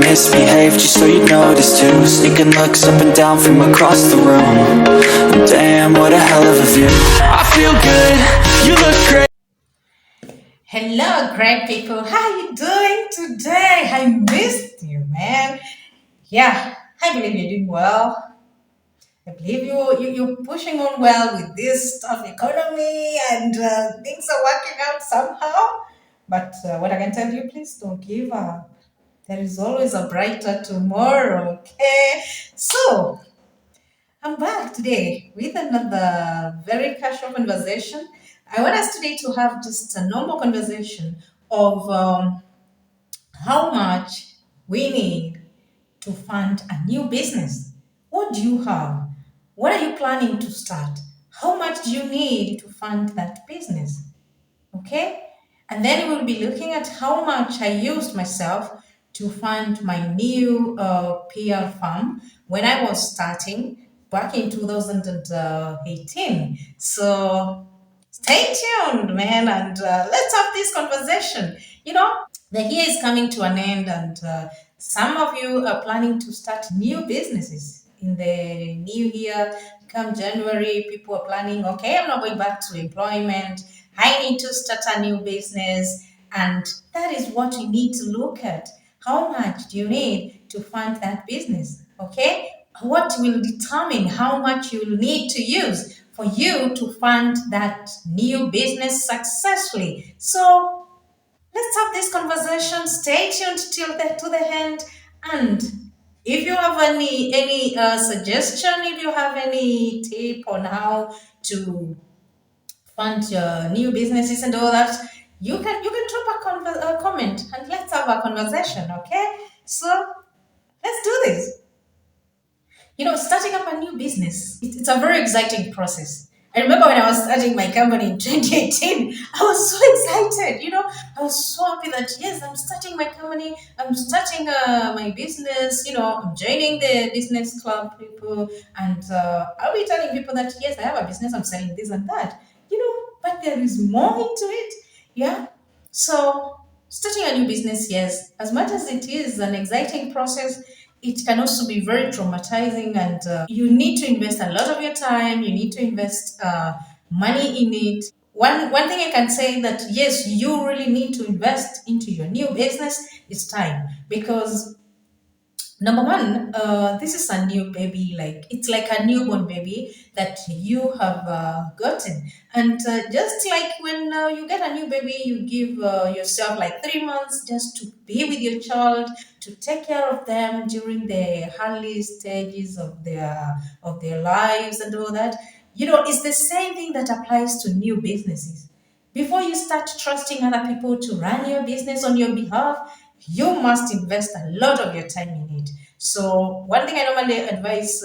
misbehave just so you notice too. Sneaking looks up and down from across the room. Damn, what a hell of a view. I feel good, you look great. Hello, great people. How you doing today? I missed you, man. Yeah, I believe you're doing well. I believe you're pushing on well with this tough economy and things are working out somehow. But what I can tell you, please don't give up. There is always a brighter tomorrow, okay? So, I'm back today with another very casual conversation. I want us today to have just a normal conversation of how much we need to fund a new business. What do you have? What are you planning to start? How much do you need to fund that business? Okay? And then we'll be looking at how much I used myself to fund my new PR firm when I was starting back in 2018. So stay tuned, man, and let's have this conversation. The year is coming to an end, and some of you are planning to start new businesses in the new year. Come January, people are planning, okay, I'm not going back to employment. I need to start a new business. And that is what you need to look at. How much do you need to fund that business? Okay? What will determine how much you will need to use for you to fund that new business successfully? So let's have this conversation. Stay tuned till to the end. And if you have any suggestion, if you have any tip on how to fund your new businesses and all that, you can drop a comment and let's have a conversation. Okay, so let's do this. Starting up a new business, it's a very exciting process. I remember when I was starting my company in 2018, I was so excited. I was so happy that, yes, I'm starting my company, I'm starting my business, I'm joining the business club people, and I'll be telling people that, yes, I have a business, I'm selling this and that, but there is more into it. Yeah. So, starting a new business, yes, as much as it is an exciting process, it can also be very traumatizing, and you need to invest a lot of your time, you need to invest money in it. One thing I can say that, yes, you really need to invest into your new business is time, because number one, this is a new baby, like it's like a newborn baby that you have gotten. And just like when you get a new baby, you give yourself like 3 months just to be with your child, to take care of them during the early stages of their lives and all that. It's the same thing that applies to new businesses. Before you start trusting other people to run your business on your behalf, you must invest a lot of your time in it. So, one thing I normally advise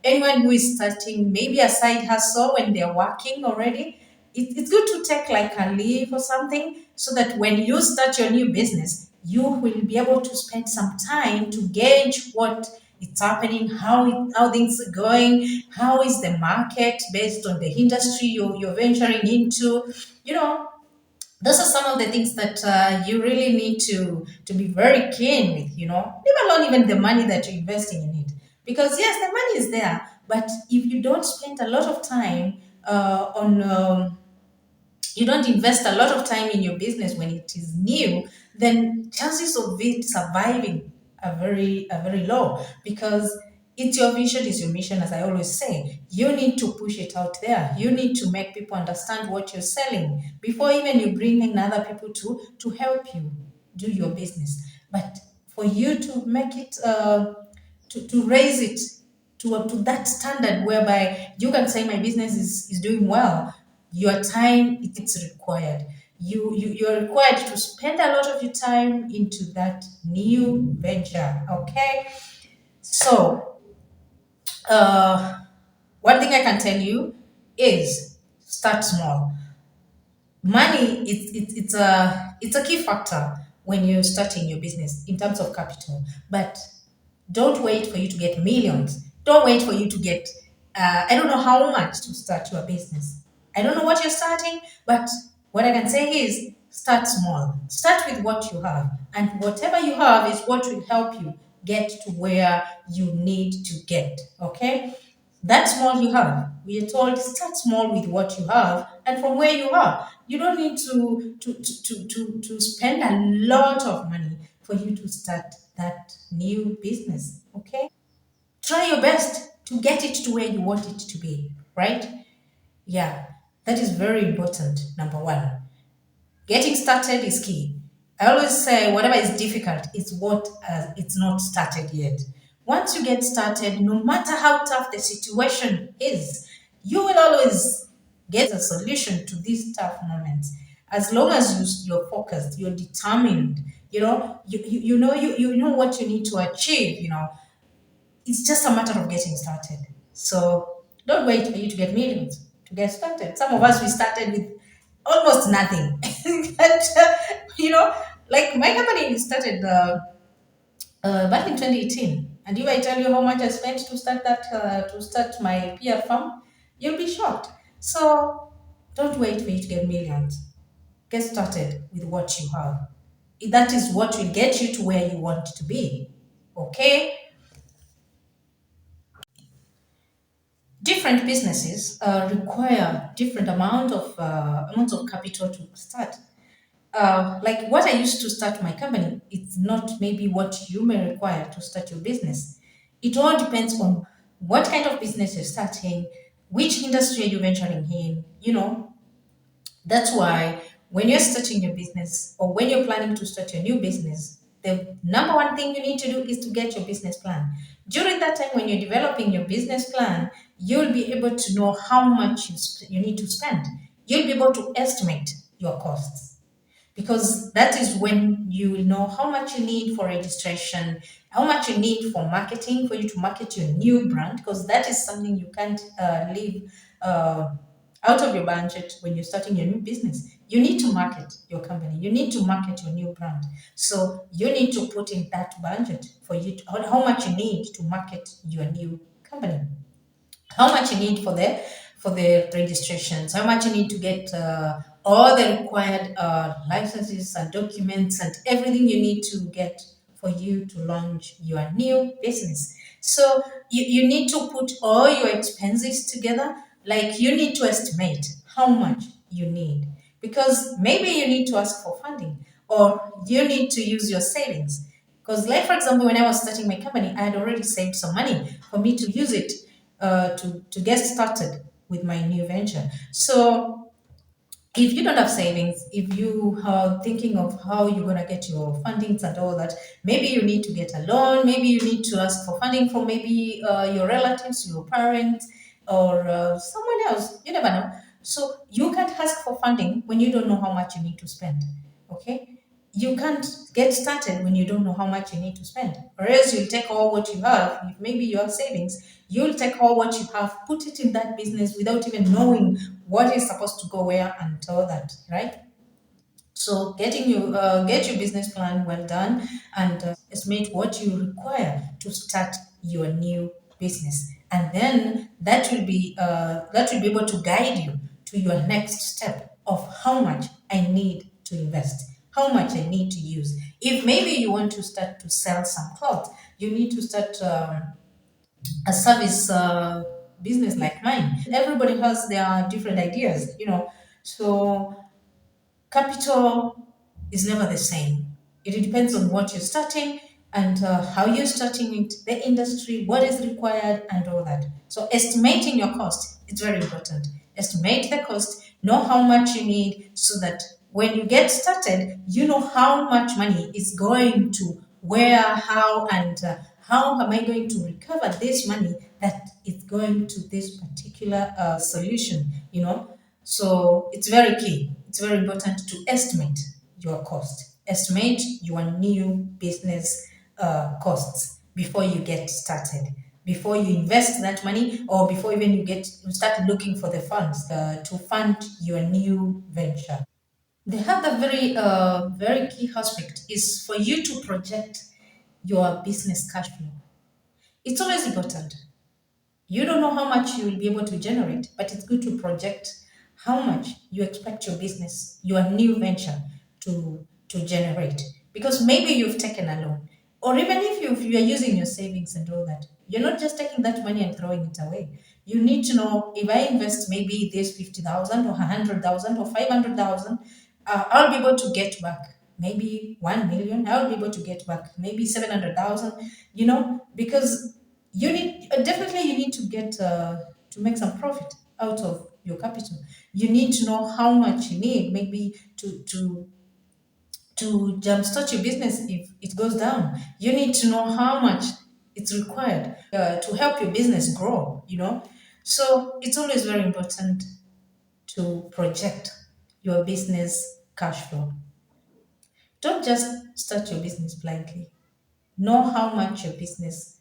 anyone who is starting maybe a side hustle when they're working already, it's good to take like a leave or something, so that when you start your new business, you will be able to spend some time to gauge what it's happening, how things are going, how is the market based on the industry you're venturing into. You know, those are some of the things that you really need to be very keen with. Leave alone even the money that you're investing in it, because yes, the money is there, but if you don't spend a lot of time on you don't invest a lot of time in your business when it is new, then chances of it surviving are very low, because it's your vision, it's your mission, as I always say. You need to push it out there. You need to make people understand what you're selling before even you bring in other people to help you do your business. But for you to make it to raise it to that standard whereby you can say my business is doing well, your time, it's required. You're required to spend a lot of your time into that new venture. Okay, so one thing I can tell you is start small. Money, it's a key factor when you're starting your business in terms of capital, but don't wait for you to get millions. Don't wait for you to get I don't know how much to start your business. I don't know what you're starting, but what I can say is start small. Start with what you have, and whatever you have is what will help you get to where you need to get. Okay? That small you have. We are told start small with what you have and from where you are. You don't need to spend a lot of money for you to start that new business. Okay? Try your best to get it to where you want it to be, right? Yeah, that is very important. Number one, getting started is key. I always say whatever is difficult is what it's not started yet. Once you get started, no matter how tough the situation is, you will always get a solution to these tough moments. As long as you're focused, you're determined, you know what you need to achieve, it's just a matter of getting started. So don't wait for you to get millions to get started. Some of us, we started with almost nothing. But, you know, like my company started back in 2018. And if I tell you how much I spent to start to start my PR firm, you'll be shocked. So don't wait for you to get millions. Get started with what you have. That is what will get you to where you want to be. Okay? Different businesses require different amounts of capital to start. Like what I used to start my company, it's not maybe what you may require to start your business. It all depends on what kind of business you're starting, which industry are you venturing in. That's why when you're starting your business or when you're planning to start your new business, the number one thing you need to do is to get your business plan. During that time, when you're developing your business plan, you'll be able to know how much you need to spend. You'll be able to estimate your costs because that is when you will know how much you need for registration, how much you need for marketing, for you to market your new brand, because that is something you can't leave out of your budget when you're starting your new business. You need to market your company, you need to market your new brand. So you need to put in that budget for you to, how much you need to market your new company, how much you need for the registrations, how much you need to get all the required licenses and documents and everything you need to get for you to launch your new business. So you need to put all your expenses together. Like you need to estimate how much you need, because maybe you need to ask for funding or you need to use your savings. Because, like, for example, when I was starting my company, I had already saved some money for me to use it to get started with my new venture. So, if you don't have savings, if you are thinking of how you're going to get your fundings and all that, maybe you need to get a loan, maybe you need to ask for funding from maybe your relatives, your parents, or someone else. You never know. So you can't ask for funding when you don't know how much you need to spend. Okay? You can't get started when you don't know how much you need to spend. Or else you'll take all what you have, if maybe you have savings, you'll take all what you have, put it in that business without even knowing what is supposed to go where and all that, right? So get your business plan well done and estimate what you require to start your new business, and then that will be able to guide you to your next step of how much I need to invest, how much I need to use. If maybe you want to start to sell some clothes, you need to start a service business like mine. Everybody has their different ideas, so capital is never the same. It depends on what you're starting and how you're starting it, the industry, what is required, and all that. So, estimating your cost is very important. Estimate the cost, know how much you need, so that when you get started, you know how much money is going to where, how, and how am I going to recover this money that is going to this particular solution, So it's very key. It's very important to estimate your cost. Estimate your new business costs before you get started, before you invest that money, or before even you start looking for the funds to fund your new venture. The other very key aspect is for you to project your business cash flow. It's always important. You don't know how much you will be able to generate, but it's good to project how much you expect your business, your new venture, to generate, because maybe you've taken a loan, or even if you are using your savings and all that, you're not just taking that money and throwing it away. You need to know, if I invest maybe this 50,000 or 100,000 or 500,000, I'll be able to get back maybe 1 million. I'll be able to get back maybe 700,000. Because you need, definitely you need to get to make some profit out of your capital. You need to know how much you need, maybe to jumpstart your business if it goes down. You need to know how much it's required to help your business grow. So it's always very important to project your business cash flow. Don't just start your business blindly. Know how much your business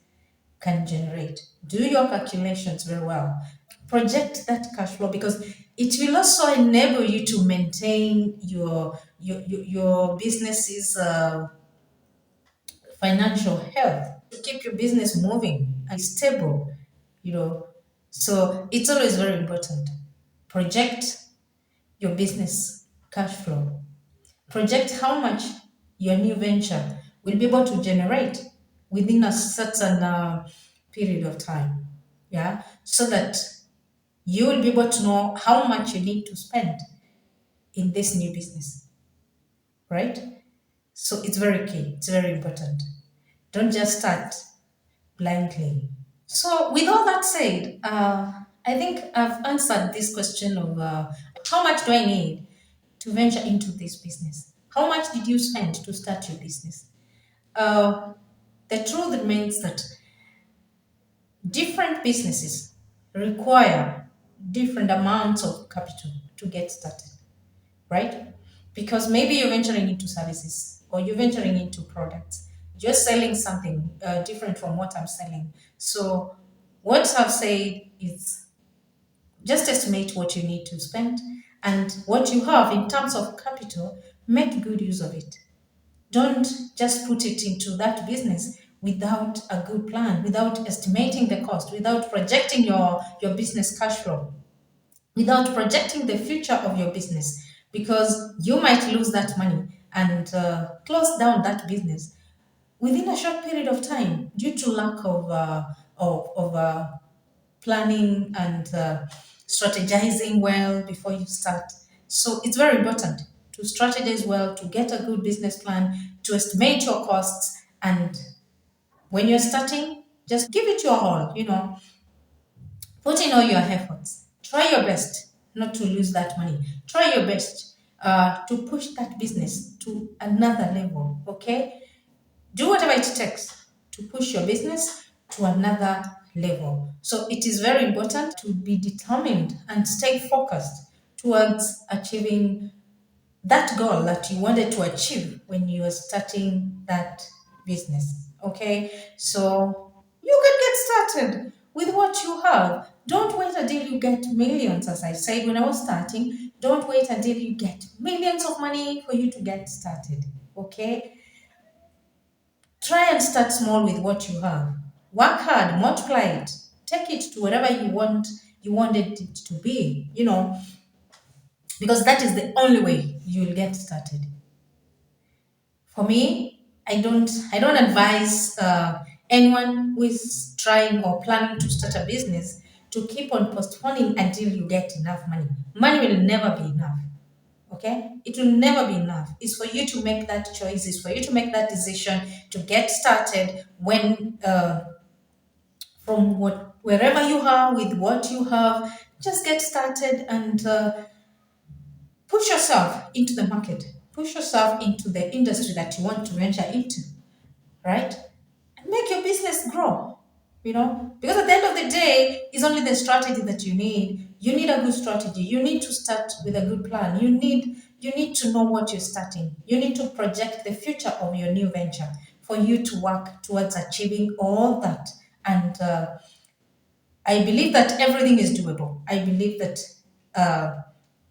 can generate. Do your calculations very well. Project that cash flow, because it will also enable you to maintain your business's financial health, to keep your business moving and stable. you know so it's always very important. Project your business cash flow. Project how much your new venture will be able to generate within a certain period of time. Yeah, so that you will be able to know how much you need to spend in this new business, right? So it's very key, it's very important. Don't just start blindly. So, with all that said, I think I've answered this question of how much do I need to venture into this business? How much did you spend to start your business? Uh, the truth remains that different businesses require different amounts of capital to get started, right? Because maybe you're venturing into services, or you're venturing into products. You're selling something different from what I'm selling. So, what I've said is just estimate what you need to spend, and what you have in terms of capital, make good use of it. Don't just put it into that business without a good plan, without estimating the cost, without projecting your business cash flow, without projecting the future of your business, because you might lose that money and close down that business within a short period of time, due to lack of planning and strategizing well before you start. So it's very important to strategize well, to get a good business plan, to estimate your costs, and when you're starting, just give it your all. Put in all your efforts. Try your best not to lose that money. Try your best to push that business to another level, okay? Do whatever it takes to push your business to another level. So it is very important to be determined and stay focused towards achieving that goal that you wanted to achieve when you were starting that business. Okay, so you can get started with what you have. Don't wait until you get millions, as I said when I was starting. Don't wait until you get millions of money for you to get started. Okay, try and start small with what you have. Work hard, multiply it, take it to wherever you wanted it to be, because that is the only way you'll get started. For me, I don't advise anyone who is trying or planning to start a business to keep on postponing until you get enough money. Money will never be enough. Okay, it will never be enough. It's for you to make that choice. It's for you to make that decision to get started when from wherever you are with what you have. Just get started and push yourself into the market. Push yourself into the industry that you want to venture into, right? And make your business grow. Because at the end of the day, it's only the strategy that you need. You need a good strategy. You need to start with a good plan. You need to know what you're starting. You need to project the future of your new venture for you to work towards achieving all that. And I believe that everything is doable. I believe that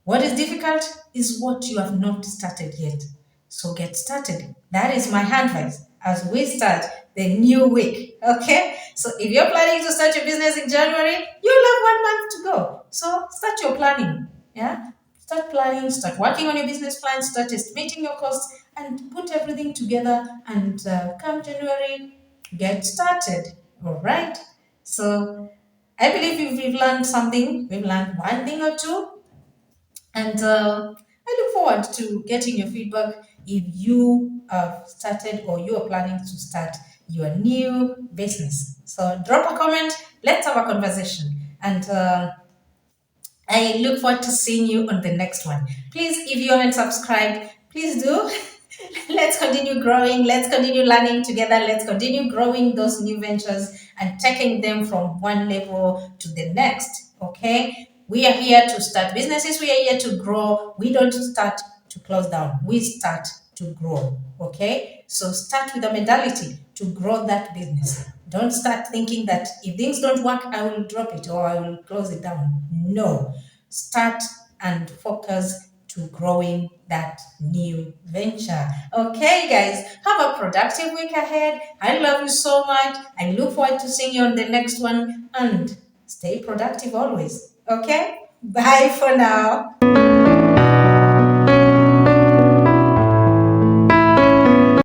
what is difficult is what you have not started yet. So get started. That is my advice as we start the new week. Okay? So if you're planning to start your business in January, you'll have 1 month to go. So start your planning. Yeah? Start planning, start working on your business plan, start estimating your costs, and put everything together. And come January, get started. All right. So I believe we've learned something. We've learned one thing or two, and I look forward to getting your feedback if you have started or you are planning to start your new business. So drop a comment. Let's have a conversation. And I look forward to seeing you on the next one. Please, if you haven't subscribed, please do. Let's continue growing. Let's continue learning together. Let's continue growing those new ventures and taking them from one level to the next. Okay? We are here to start businesses. We are here to grow. We don't start to close down. We start to grow. Okay? So start with a mentality to grow that business. Don't start thinking that if things don't work, I will drop it or I will close it down. No. Start and focus to growing that new venture. Okay, guys, have a productive week ahead. I love you so much. I look forward to seeing you on the next one and stay productive always. Okay, bye for now.